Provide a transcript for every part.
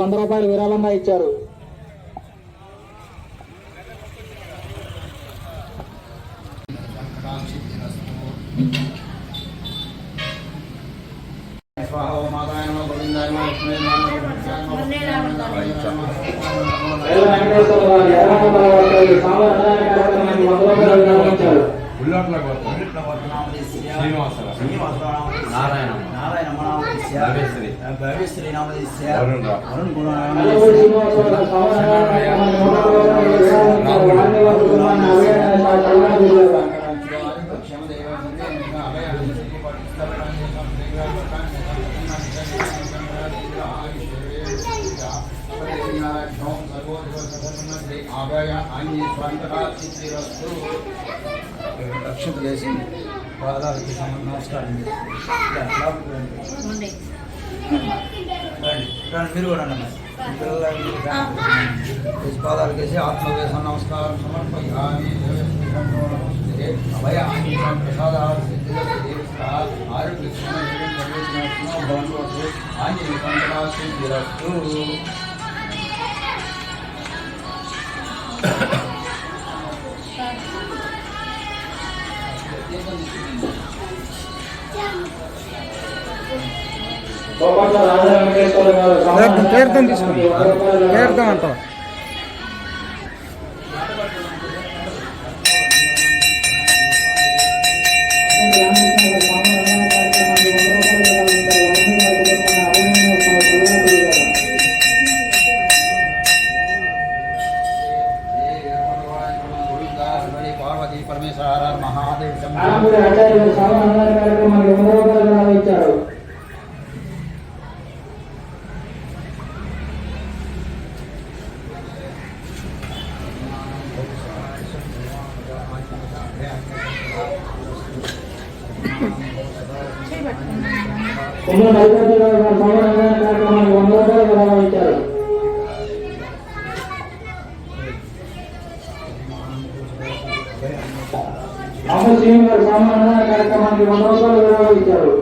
100 రూపాయలు విరాళంగా ఇచ్చారు. అక్షతలేసి పాదాలకి నమస్కారం. మీరు కూడా పాదాలకేసి ఆత్మవేశం నమస్కారం సమర్పయామి. ప్రసాద ఆరోగ్య ఆంజనేయస్తు. తీర్థం తీసుకోండి, తీర్థం అంటాం. పార్వతీ పరమేశ్వర మహాదేవ్ ఇచ్చారు. కార్యక్రమానికి 100 రూపాయలు విరాళం ఇచ్చారు.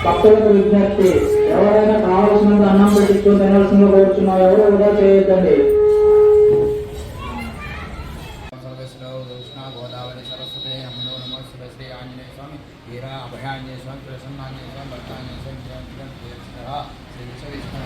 భక్తులకు విజ్ఞప్తి, ఎవరైనా కావాల్సినంత అన్నం పెట్టించు తినాల్సిందిగా కోరుచున్నావు. ఎవరు వృధా చేయొద్దండి. గోదావరి సరస్వతి నమో నమో శ్రీ ఆంజనేయ స్వామి వీరా అభయాంజనేయ స్వామి ప్రసన్నాంజనేయ స్వామి భక్తాంజనేయ స్వామి శ్రీ విశ్వవిష్ణు.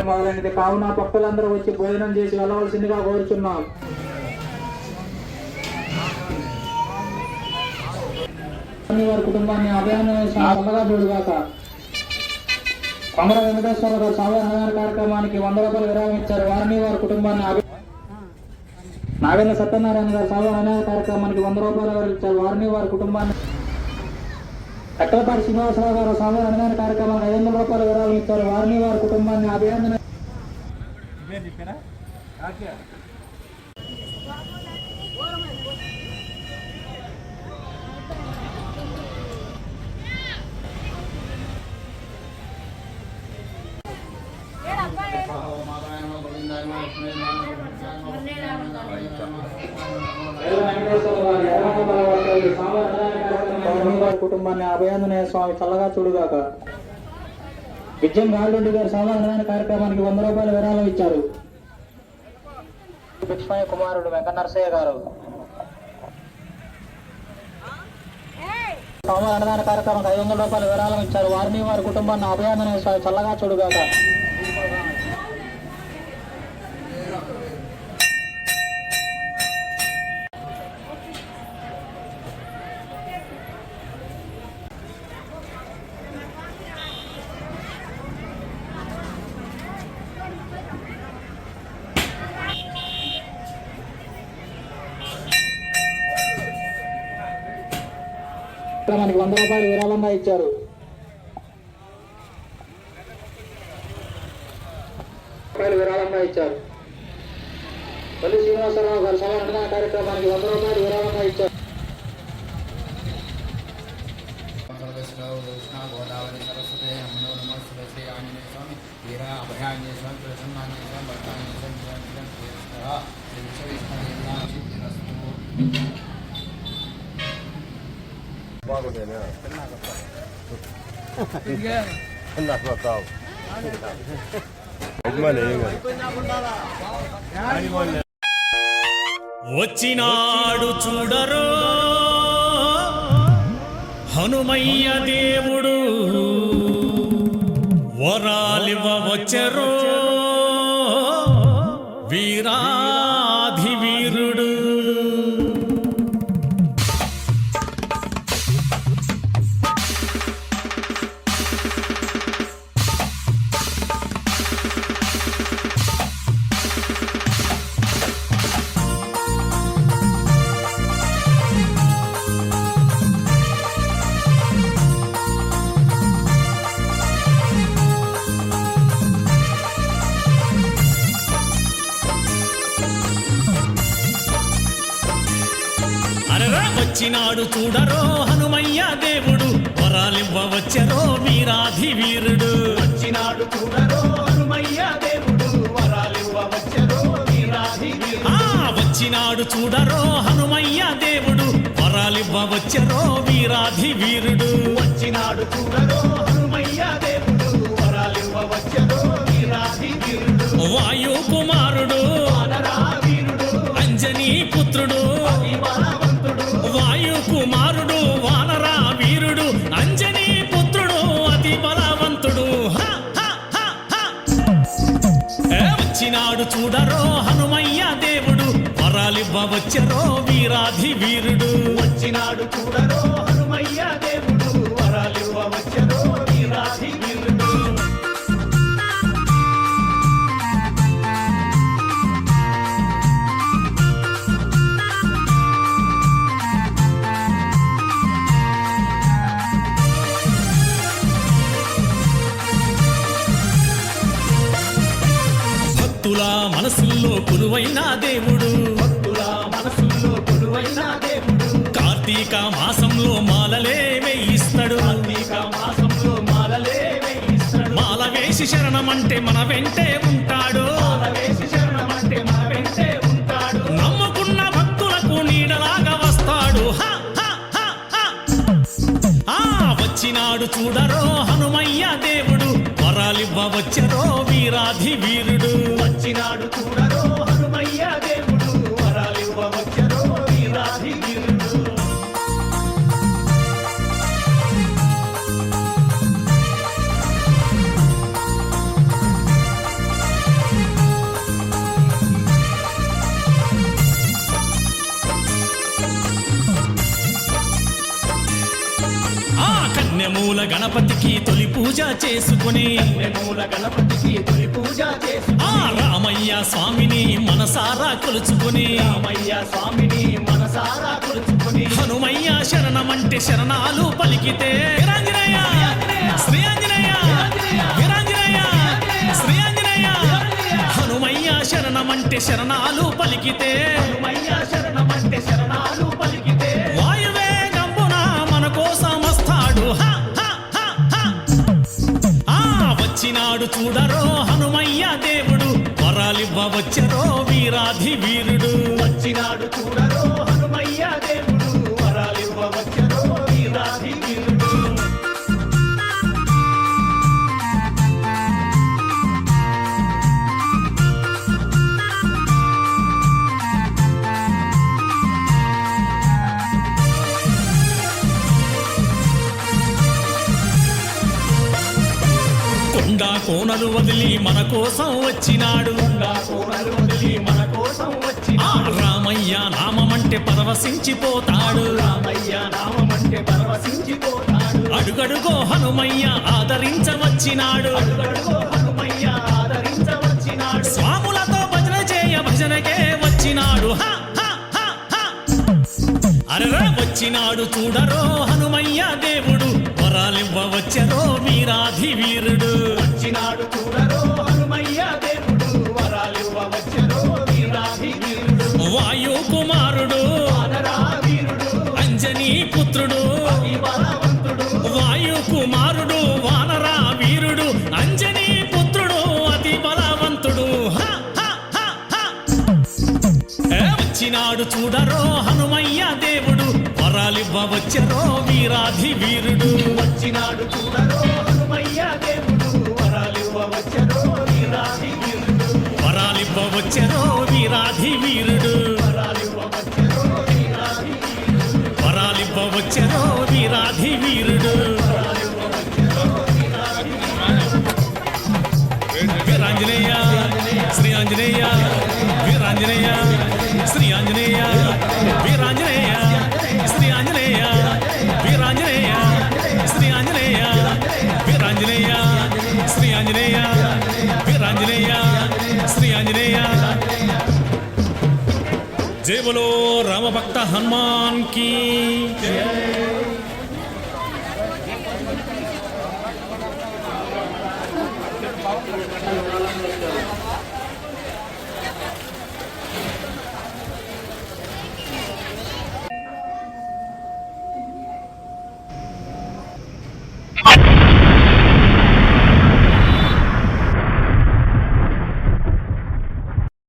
మొదలైనది కావున భక్తులందరూ వచ్చి భోజనం చేసి వెళ్ళవలసిందిగా కోరుచున్నాం. వారి కుటుంబాన్ని అభయాన్ని చూడుగాక. కొమర వెంకటేశ్వర గారు సాధారణ కార్యక్రమానికి 100 రూపాయలు విరాళం ఇచ్చారు. వారిని వారి కుటుంబాన్ని నాగేంద్ర సత్యనారాయణ గారు సాధారణ కార్యక్రమానికి 100 రూపాయలు ఇచ్చారు. వారిని వారి కుటుంబాన్ని ఎక్కలపాటి శ్రీనివాసరావు గారు సాధారణ కార్యక్రమానికి 500 రూపాయలు విరాళం ఇచ్చారు. వారిని వారి కుటుంబాన్ని అభినందన. కుటుంబాన్ని అభయాంజనేయ స్వామి చల్లగా చూడుగాక. విజయం గాలిరెడ్డి గారు సామాన్య కార్యక్రమానికి 100 రూపాయల విరాళం ఇచ్చారు. లక్ష్మయ్య కుమారుడు వెంకటనరసయ్య గారు సామాన్య అన్నదాన కార్యక్రమానికి 500 రూపాయల విరాళం ఇచ్చారు. వారిని వారి కుటుంబాన్ని అభయాంజనేయ స్వామి చల్లగా చూడుగాక. మనకి 100 రూపాయలు విరాళంగా ఇచ్చారు. పల్లి శ్రీనివాసరావు గారు సభ అన్నదాన కార్యక్రమానికి 100 రూపాయలు విరాళంగా ఇచ్చారు. కృష్ణ గోదావరి సరస్వతి అమ్మో నమస్తే శ్రీ ఆంజనేయ స్వామి వీరా అభయాంజనేయ స్వామి ప్రసన్నాంజనేయ స్వామి భక్తాంజనేయ స్వామి శ్రీ విశ్వవిష్ణు వచ్చినాడు చూడరో హనుమయ్య దేవుడు వరాలివ వచ్చరో వీరాధి వీరుడు వచ్చినాడు చూడరో హనుమయ్య దేవుడు వరాలివ్వ వచ్చరో వీరాధి వీరుడు వచ్చినాడు చూడరో హనుమయ్య దేవుడు వరాలివ్వ వచ్చరో వీరాధి వీరుడు వచ్చినాడు చూడరో హనుమయ్య దేవుడు వరాలివ్వ వచ్చరో వీరాధి వీరుడు వచ్చినాడు చూడరో హనుమయ్య దేవుడు వరాలివ్వ వచ్చరో వీరాధి వీరుడు వాయు కుమారుడు వానరా వీరుడు అంజనీ పుత్రుడు వాయు కుమారుడు వానరా వీరుడు అంజనీ పుత్రుడు అతి బలవంతుడు వచ్చినాడు చూడరో హనుమయ్య దేవుడు వరాలివ్వ వచ్చరో వీరాధి వీరుడు వచ్చినాడు చూడరో హనుమయ్య దేవుడు వరాలివ్వ వచ్చరో వీరాధి వీరుడు భక్తుల మనసుల్లో కొలువైన దేవుడు భక్తుల మనసుల్లో కొలువైన దేవుడు కార్తీక మాసంలో మాలలే వేయిస్తాడు కార్తీక మాసంలో మాలలే వేయిస్తాడు మాల వేసి శరణమంటే మన వెంటే ఉంటాడు మాల వేసి శరణమంటే మన వెంటే ఉంటాడు నమ్ముకున్న భక్తులకు నీడలాగా వస్తాడు వచ్చినాడు చూడరో హనుమయ్య దేవుడు వరాలివ్వ వచ్చరో వీరాధి వీరుడు వచ్చినాడు చూడరో హనుమయ్య దేవుడు వరాలివ్వ వచ్చరో వీరాధి వీరుడు కన్యమూల గణపతికి తొలి పూజ చేసుకుని మూల గణపతికి తొలి పూజ చేసి రామయ్య స్వామిని మనసారా కొలుచుకుని రామయ్య స్వామిని మనసారా కొలుచుకుని హనుమయ్య శరణమంటే శరణాలు పలికితే వీరాంజనేయ శ్రీ ఆంజనేయ వీరాంజనేయ శ్రీ ఆంజనేయ హనుమయ్య శరణమంటే శరణాలు పలికితే హనుమయ్య శరణమంటే శరణాలు పలికితే వాయువే గంబున మన కోసం వస్తాడు వచ్చినాడు చూడరో హనుమయ్య దేవుడు వరాలివ్వ వచ్చరో వీరాధి వీరుడు వచ్చినాడు చూడరో హనుమయ్య దేవుడు వరాలివ్వ వచ్చరో వీరాధి వీరుడు కొండా కోనలు వదిలి మన కోసం వచ్చినాడు కోనలు వదిలి మన కోసం వచ్చినాడు రామయ్య నామమంటే పరవశించిపోతాడు రామయ్య నామమంటే పరవశించిపోతాడు అడుగడుగో హనుమయ్య ఆదరించవచ్చినాడు అడుగడుగో హనుమయ్య ఆదరించవచ్చినాడు స్వాములతో భజన చేయ భజనకే వచ్చినాడు అరెరా వచ్చినాడు చూడరో హనుమయ్య దేవుడు వరాలివ్వవచ్చరో వీరాధి వీరుడు వచ్చినాడు చూడరో హనుమయ్య దేవుడు వరాలివ్వవచ్చరో వీరాధి వీరుడు వాయు కుమారుడు వానరా వీరుడు అంజనీ పుత్రుడు అతి బలవంతుడు వాయు కుమారుడు వానరా వీరుడు అంజనీ పుత్రుడు అతి బలవంతుడు హ, హ, హ, హ. వచ్చినాడు చూడరో హనుమయ్య దేవుడు వరాలివ్వవచ్చరో వీరాధి వీరుడు వచ్చినాడు చూడరో హనుమయ్య దేవుడు వరాలివ్వవచ్చరో వీరాధి వీరుడు వరాలివ్వవచ్చరో వీరాధి వీరుడు వరాలివ్వవచ్చరో వీరాధి వీరుడు వరాలివ్వవచ్చరో వీరాధి వీరుడు వీరాంజనేయ శ్రీ ఆంజనేయ వీరాంజనేయ శ్రీ ఆంజనేయ వీరాంజనేయ శ్రీ ఆంజనేయ వీరాంజనేయ శ్రీ ఆంజనేయ వీరాంజనేయ శ్రీ ఆంజనేయ వీరాంజనేయ శ్రీ ఆంజనేయ జై బోలో రామభక్త హనుమాన్ की